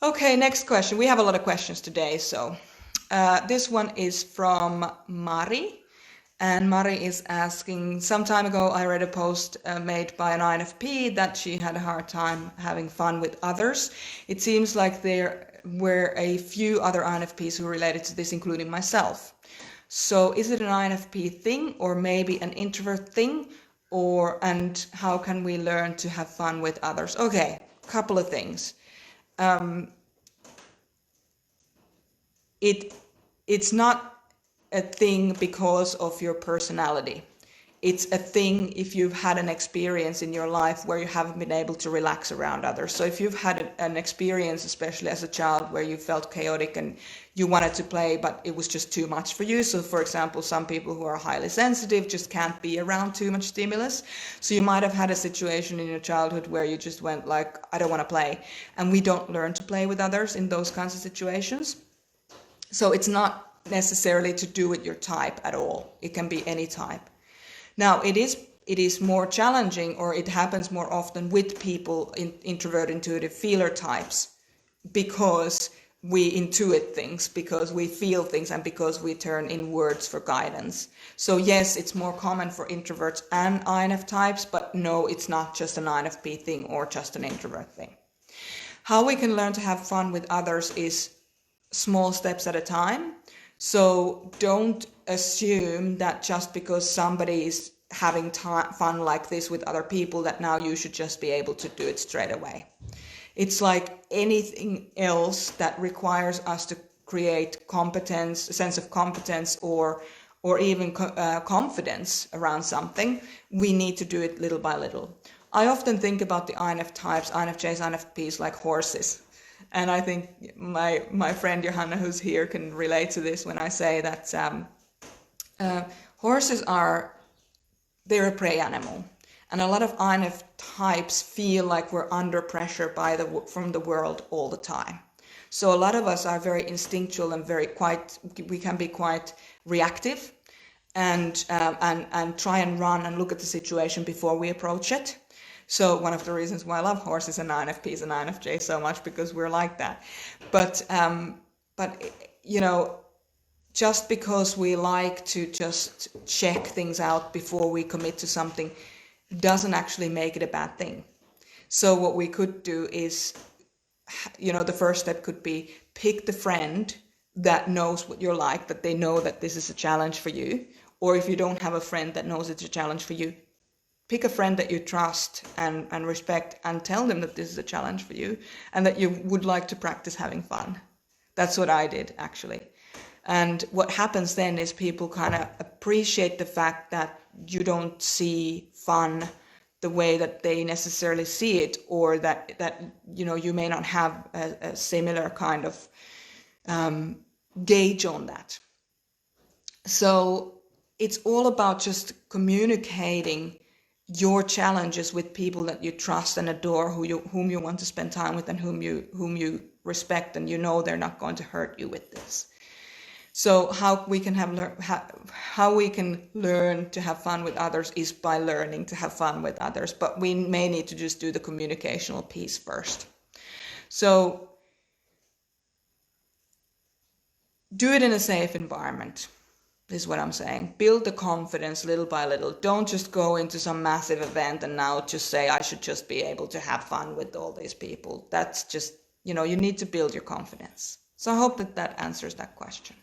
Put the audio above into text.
Okay, next question. We have a lot of questions today. So this one is from Mari. And Mari is asking, some time ago I read a post made by an INFP that she had a hard time having fun with others. It seems like there were a few other INFPs who related to this, including myself. So is it an INFP thing or maybe an introvert thing? And how can we learn to have fun with others? Okay, couple of things. It's not a thing because of your personality. It's a thing if you've had an experience in your life where you haven't been able to relax around others. So if you've had an experience, especially as a child, where you felt chaotic and you wanted to play, but it was just too much for you. So for example, some people who are highly sensitive just can't be around too much stimulus. So you might have had a situation in your childhood where you just went like, I don't want to play. And we don't learn to play with others in those kinds of situations. So it's not necessarily to do with your type at all. It can be any type. Now it is more challenging, or it happens more often with people in introvert, intuitive, feeler types, because we intuit things, because we feel things, and because we turn in words for guidance. So yes, it's more common for introverts and INF types, but no, it's not just an INFP thing or just an introvert thing. How we can learn to have fun with others is small steps at a time. So don't assume that just because somebody is having fun like this with other people that now you should just be able to do it straight away. It's like anything else that requires us to create competence, a sense of competence, or even confidence around something. We need to do it little by little. I often think about the INF types, INFJs, INFPs like horses. And I think my friend Johanna, who's here, can relate to this when I say that horses they're a prey animal. And a lot of INF types feel like we're under pressure from the world all the time. So a lot of us are very instinctual and we can be quite reactive and try and run and look at the situation before we approach it. So one of the reasons why I love horses and INFPs and INFJ so much, because we're like that. But you know, just because we like to just check things out before we commit to something doesn't actually make it a bad thing. So what we could do is, the first step could be pick the friend that knows what you're like, that they know that this is a challenge for you. Or if you don't have a friend that knows it's a challenge for you, pick a friend that you trust and respect and tell them that this is a challenge for you and that you would like to practice having fun. That's what I did, actually. And what happens then is people kind of appreciate the fact that you don't see fun the way that they necessarily see it, or that you may not have a similar kind of gauge on that. So it's all about just communicating your challenges with people that you trust and adore, whom you want to spend time with, and whom you respect, and they're not going to hurt you with this. So how we can learn to have fun with others is by learning to have fun with others, but we may need to just do the communicational piece first. So do it in a safe environment, is what I'm saying. Build the confidence little by little. Don't just go into some massive event and now just say, I should just be able to have fun with all these people. That's just, you need to build your confidence. So I hope that answers that question.